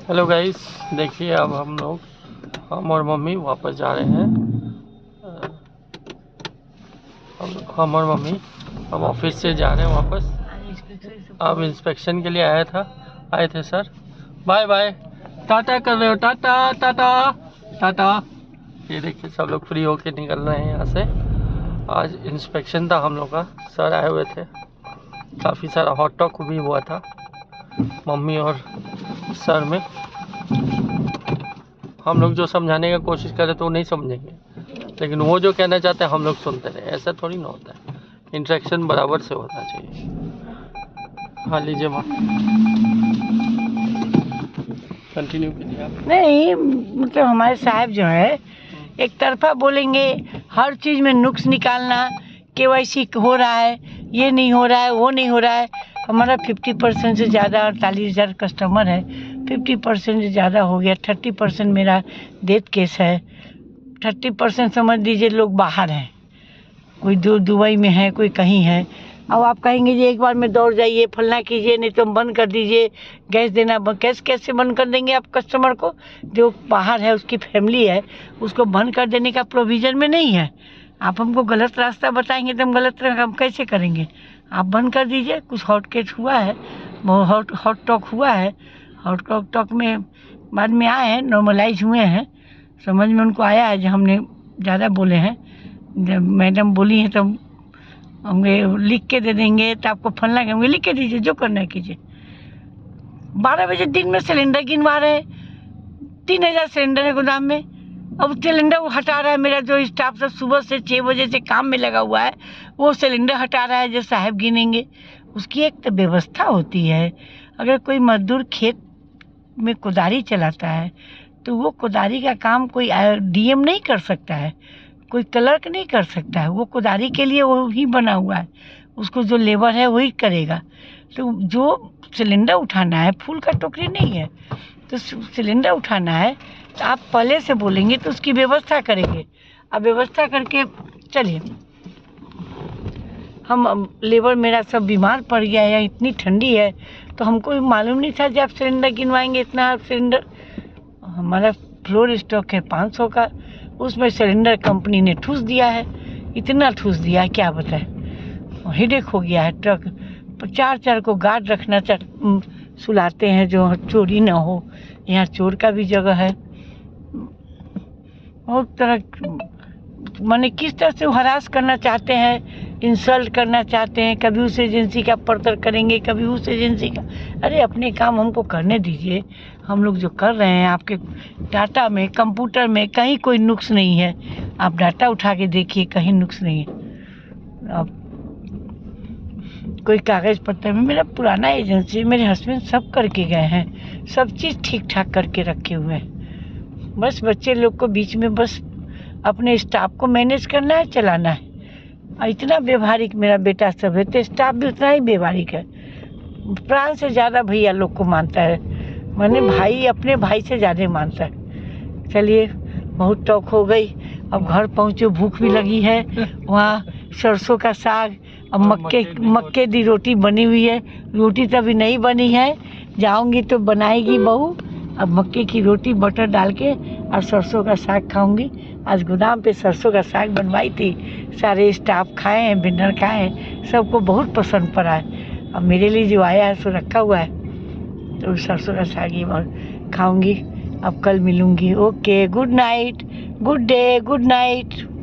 Hello guys, देखिए अब हम और मम्मी वापस जा रहे हैं। हम और मम्मी अब ऑफिस से जा रहे हैं वापस। अब इंस्पेक्शन के लिए आए थे सर। बाय बाय, टाटा कर रहे हो? टाटा टाटा टाटा। ये देखिए सब लोग फ्री होके निकल रहे हैं यहाँ से। आज इंस्पेक्शन था हम लोग का, सर आए हुए थे। काफ़ी सारा हॉट टॉक भी हुआ था मम्मी और सर में। हम लोग जो समझाने का कोशिश करें तो वो नहीं समझेंगे, लेकिन वो जो कहना चाहते हैं हम लोग सुनते रहे। ऐसा थोड़ी ना होता है, इंटरेक्शन बराबर से होना चाहिए। हाँ लीजिए माँ, कंटिन्यू कीजिए आप। नहीं मतलब हमारे साहब जो है एक तरफा बोलेंगे, हर चीज़ में नुक्स निकालना। केवाईसी हो रहा है, ये नहीं हो रहा है, वो नहीं हो रहा है। हमारा 50% से ज़्यादा 48,000 कस्टमर है। 50% से ज़्यादा हो गया। 30% मेरा डेथ केस है। 30% समझ लीजिए लोग बाहर हैं, कोई दुबई में है, कोई कहीं है। अब आप कहेंगे जी एक बार में दौड़ जाइए, फलना कीजिए, नहीं तो बंद कर दीजिए गैस देना। गैस कैसे बंद कर देंगे आप? कस्टमर को जो बाहर है, उसकी फैमिली है, उसको बंद कर देने का प्रोविज़न में नहीं है। आप हमको गलत रास्ता बताएंगे तो हम गलत हम कैसे करेंगे? आप बंद कर दीजिए। कुछ हॉट केस हुआ है, हॉट टॉक हुआ है। हॉट टॉक में बाद में आए हैं, नॉर्मलाइज हुए हैं, समझ में उनको आया है जो हमने ज़्यादा बोले हैं। जब मैडम बोली हैं तो हम लिख के दे देंगे, तो आपको फलना कहेंगे लिख के दीजिए, जो करना है कीजिए। 12 बजे दिन में सिलेंडर गिनवा रहे हैं। 3,000 सिलेंडर है गोदाम में। अब सिलेंडर वो हटा रहा है। मेरा जो स्टाफ सब सुबह से 6 बजे से काम में लगा हुआ है, वो सिलेंडर हटा रहा है जो साहब गिनेंगे। उसकी एक तो व्यवस्था होती है। अगर कोई मजदूर खेत में कुदारी चलाता है तो वो कुदारी का काम कोई डीएम नहीं कर सकता है, कोई क्लर्क नहीं कर सकता है। वो कुदारी के लिए वो ही बना हुआ है, उसको जो लेबर है वही करेगा। तो जो सिलेंडर उठाना है, फूल का टोकरी नहीं है, तो सिलेंडर उठाना है तो आप पहले से बोलेंगे तो उसकी व्यवस्था करेंगे। अब व्यवस्था करके चलिए। हम लेबर मेरा सब बीमार पड़ गया है, इतनी ठंडी है, तो हमको मालूम नहीं था कि आप सिलेंडर गिनवाएंगे। इतना सिलेंडर हमारा फ्लोर स्टॉक है 500 का, उसमें सिलेंडर कंपनी ने ठूस दिया है। इतना ठूस दिया है क्या बताए, हेडेक हो गया है। ट्रक 4 को गार्ड रखना सुलाते हैं जो चोरी ना हो। यहाँ चोर का भी जगह है। बहुत तरह माने किस तरह से हरास करना चाहते हैं, इंसल्ट करना चाहते हैं। कभी उस एजेंसी का पर्तर करेंगे, कभी उस एजेंसी का। अरे अपने काम हमको करने दीजिए। हम लोग जो कर रहे हैं, आपके डाटा में, कंप्यूटर में कहीं कोई नुक्स नहीं है। आप डाटा उठा के देखिए, कहीं नुक्स नहीं है। अब कोई कागज़ पत्तर में, मेरा पुराना एजेंसी, मेरे हस्बैंड सब करके गए हैं, सब चीज़ ठीक ठाक करके रखे हुए हैं। बस बच्चे लोग को बीच में बस अपने स्टाफ को मैनेज करना है, चलाना है। और इतना व्यवहारिक मेरा बेटा सब है, तो स्टाफ भी उतना ही व्यवहारिक है। प्राण से ज़्यादा भैया लोग को मानता है, मैंने भाई अपने भाई से ज़्यादा मानता है। चलिए बहुत टॉक हो गई, अब घर पहुँचो, भूख भी लगी है। वहाँ सरसों का साग और मक्के दी रोटी बनी हुई है। रोटी तो अभी नहीं बनी है, जाऊँगी तो बनाएगी बहू। अब मक्के की रोटी बटर डाल के और सरसों का साग खाऊंगी। आज गोदाम पे सरसों का साग बनवाई थी, सारे स्टाफ खाए हैं, डिनर खाए हैं, सबको बहुत पसंद पड़ा है। अब मेरे लिए जो आया है सो रखा हुआ है, तो सरसों का साग ही खाऊंगी। अब कल मिलूंगी। Okay, good night, good day, good night.